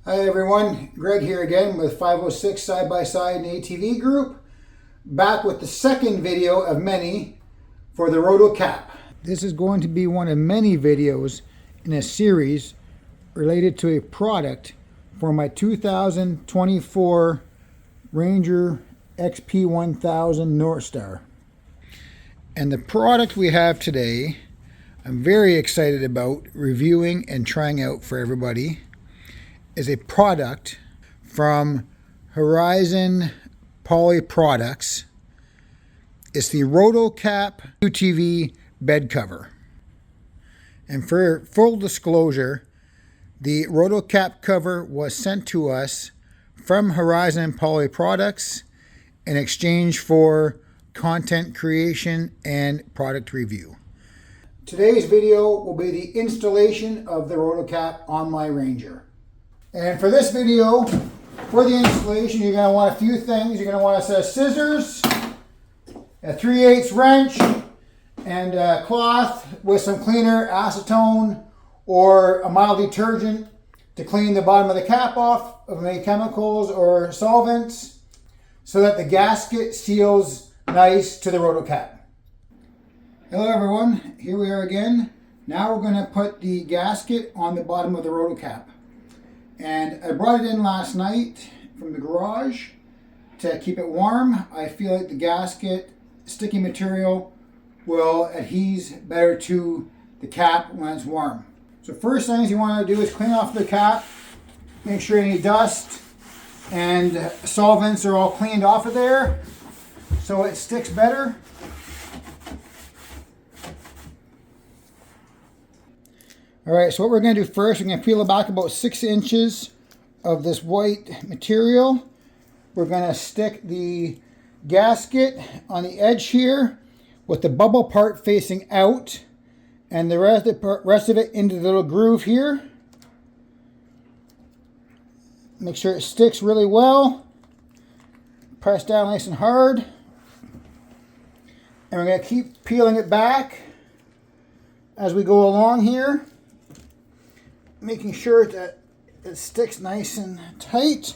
Hi everyone, Greg here again with 506 Side-by-Side and ATV Group. Back with the second video of many for the RotoKAP. This is going to be one of many videos in a series related to a product for my 2024 Ranger XP1000 North Star. And the product we have today, I'm very excited about reviewing and trying out for everybody, is a product from Horizon Poly Products. It's the RotoKAP ATV bed cover. And for full disclosure, the RotoKAP cover was sent to us from Horizon Poly Products in exchange for content creation and product review. Today's video will be the installation of the RotoKAP on my Ranger. And for this video, for the installation, you're going to want a few things. You're going to want a set of scissors, a 3/8 wrench, and a cloth with some cleaner, acetone, or a mild detergent to clean the bottom of the cap off of any chemicals or solvents so that the gasket seals nice to the RotoKAP. Hello everyone, here we are again. Now we're going to put the gasket on the bottom of the RotoKAP. And I brought it in last night from the garage to keep it warm. I feel like the gasket sticky material will adhere better to the cap when it's warm. So first things you want to do is clean off the cap, make sure any dust and solvents are all cleaned off of there so it sticks better. Alright, so what we're going to do first, we're going to peel back about 6 inches of this white material. We're going to stick the gasket on the edge here with the bubble part facing out and the rest of it into the little groove here. Make sure it sticks really well. Press down nice and hard. And we're going to keep peeling it back as we go along here, making sure that it sticks nice and tight.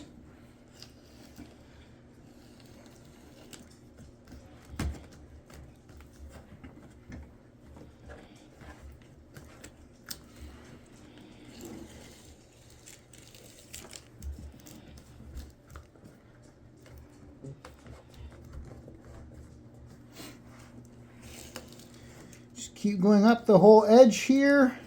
Just keep going up the whole edge here.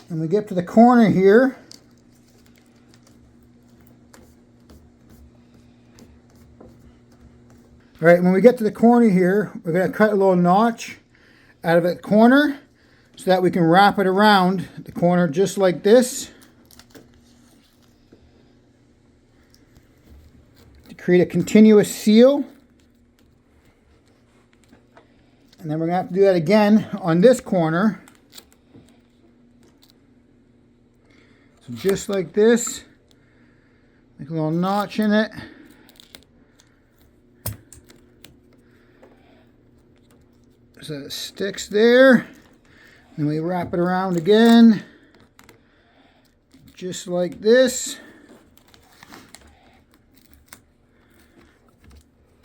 And we get to the corner here. All right, when we get to the corner here, we're going to cut a little notch out of the corner so that we can wrap it around the corner just like this to create a continuous seal. And then we're going to have to do that again on this corner. So just like this, make a little notch in it. So it sticks there. Then we wrap it around again, just like this.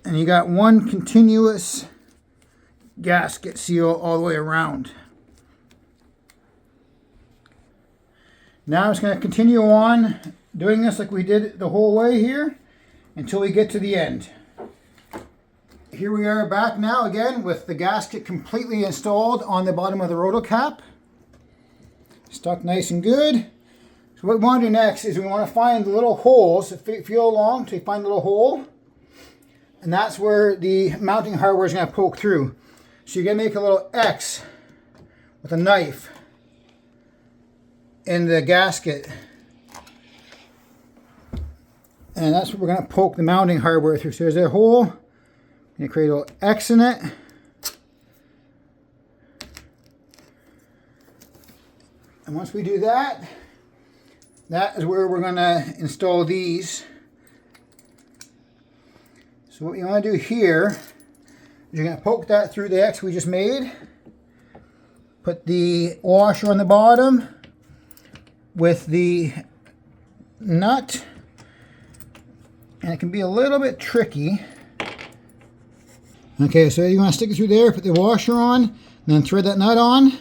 And you got one continuous gasket seal all the way around. Now I'm just going to continue on doing this like we did the whole way here until we get to the end. Here we are back now again with the gasket completely installed on the bottom of the RotoKAP. Stuck nice and good. So what we want to do next is we want to find the little holes, feel along till you find the little hole. And that's where the mounting hardware is going to poke through. So you're going to make a little X with a knife in the gasket, and that's what we're going to poke the mounting hardware through. So there's a hole, I'm going to create a little X in it, and once we do that, that is where we're going to install these So what you want to do here is you're going to poke that through the X we just made. Put the washer on the bottom with the nut. And it can be a little bit tricky. Okay, so you want to stick it through there, put the washer on, and then thread that nut on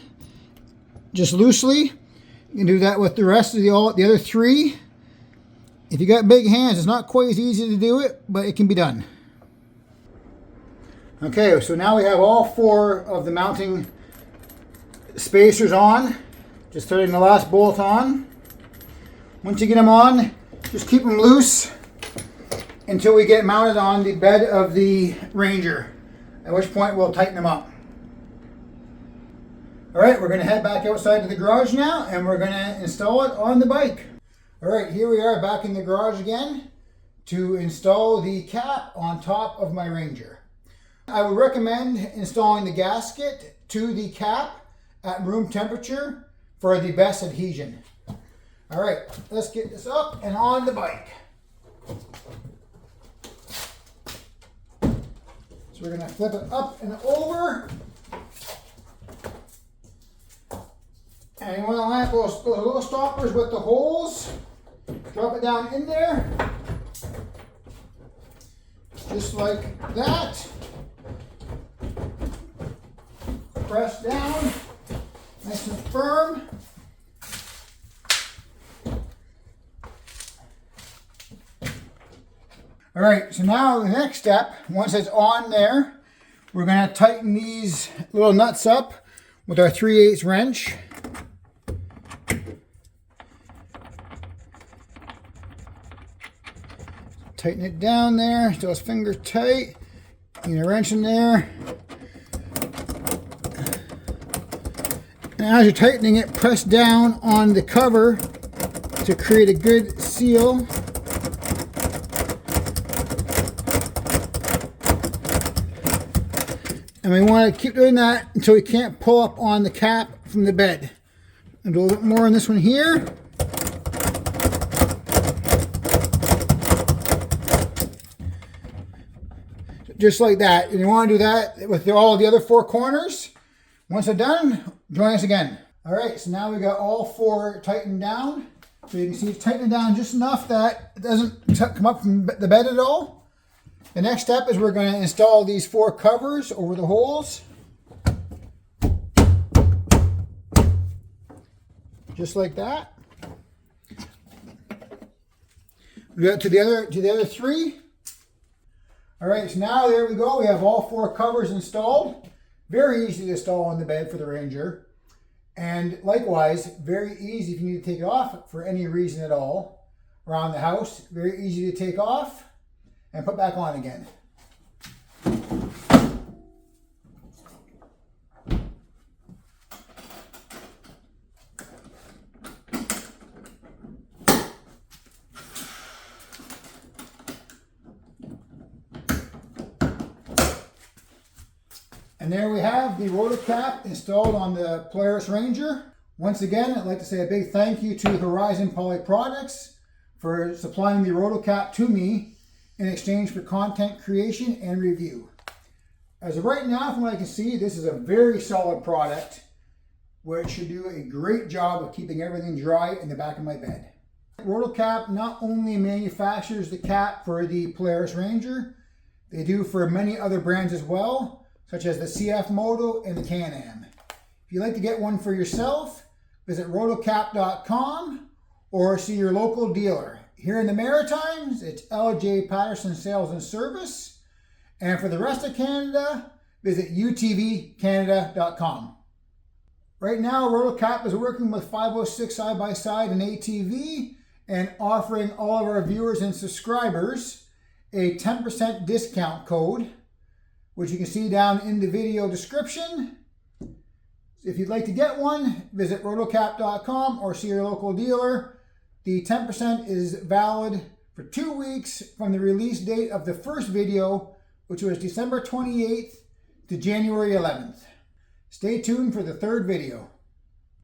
just loosely. You can do that with the rest of the other three. If you got big hands, it's not quite as easy to do it, but it can be done. Okay, so now we have all 4 of the mounting spacers on. Just threading the last bolt on. Once you get them on, just keep them loose until we get mounted on the bed of the Ranger, at which point we'll tighten them up. All right, we're going to head back outside to the garage now, and we're going to install it on the bike. All right, here we are back in the garage again to install the cap on top of my Ranger. I would recommend installing the gasket to the cap at room temperature for the best adhesion. All right, let's get this up and on the bike. So we're going to flip it up and over. And you want to line up those little stoppers with the holes. Drop it down in there. Just like that. Press down. Nice and firm. All right, so now the next step, once it's on there, we're going to tighten these little nuts up with our 3/8 wrench. Tighten it down there so it's finger tight. Get a wrench in there. And as you're tightening it, press down on the cover to create a good seal. And we want to keep doing that until we can't pull up on the cap from the bed. And do a little bit more on this one here. Just like that. And you want to do that with all the other 4 corners. Once they're done, join us again. All right, so now we got all 4 tightened down. So you can see it's tightening down just enough that it doesn't come up from the bed at all. The next step is we're going to install these 4 covers over the holes. Just like that. We go to the other 3. All right, so now there we go. We have all 4 covers installed. Very easy to install on the bed for the Ranger. And likewise, very easy if you need to take it off for any reason at all around the house. Very easy to take off and put back on again. And there we have the RotoKAP installed on the Polaris Ranger. Once again, I'd like to say a big thank you to Horizon Poly Products for supplying the RotoKAP to me in exchange for content creation and review. As of right now, from what I can see, this is a very solid product where it should do a great job of keeping everything dry in the back of my bed. RotoKAP not only manufactures the cap for the Polaris Ranger, they do for many other brands as well, such as the CF Moto and the Can-Am. If you'd like to get one for yourself, visit rotokap.com or see your local dealer. Here in the Maritimes, it's LJ Patterson Sales and Service. And for the rest of Canada, visit utvcanada.com. Right now, RotoKAP is working with 506 side-by-side and ATV and offering all of our viewers and subscribers a 10% discount code, which you can see down in the video description. If you'd like to get one, visit rotokap.com or see your local dealer. The 10% is valid for 2 weeks from the release date of the first video, which was December 28th to January 11th. Stay tuned for the 3rd video.